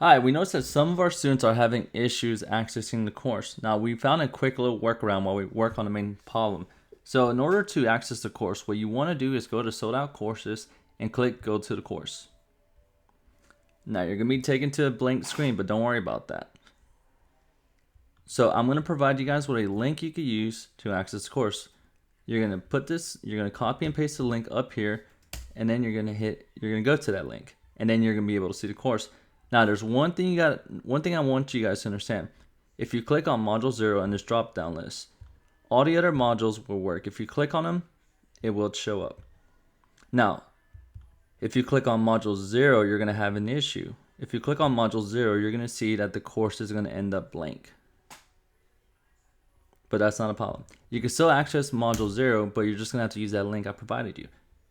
Hi, we noticed that some of our students are having issues accessing the course. Now, we found a quick little workaround while we work on the main problem. So in order to access the course, what you want to do is go to sold out courses and click go to the course. Now you're going to be taken to a blank screen, but don't worry about that. So I'm going to provide you guys with a link you can use to access the course. You're going to copy and paste the link up here, and then you're going to go to that link, and then you're going to be able to see the course. Now there's one thing I want you guys to understand. If you click on module 0 in this drop down list, all the other modules will work. If you click on them, it will show up. Now, if you click on module 0, you're going to have an issue. If you click on module 0, you're going to see that the course is going to end up blank. But that's not a problem. You can still access module 0, but you're just going to have to use that link I provided you.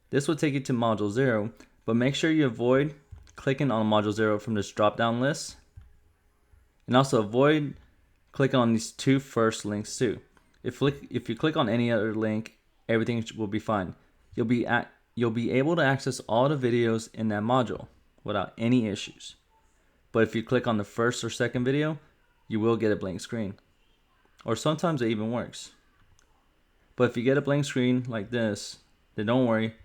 This will take you to module 0, but make sure you avoid clicking on module 0 from this drop down list, and also avoid clicking on these two first links too. If you click on any other link, everything will be fine. You'll be able to access all the videos in that module without any issues. But if you click on the first or second video, you will get a blank screen, or sometimes it even works. But if you get a blank screen like this, then don't worry,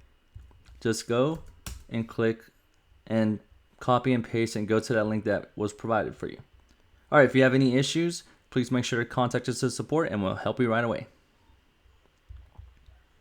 just go and click and copy and paste and go to that link that was provided for you. All right, if you have any issues, please make sure to contact us to support and we'll help you right away.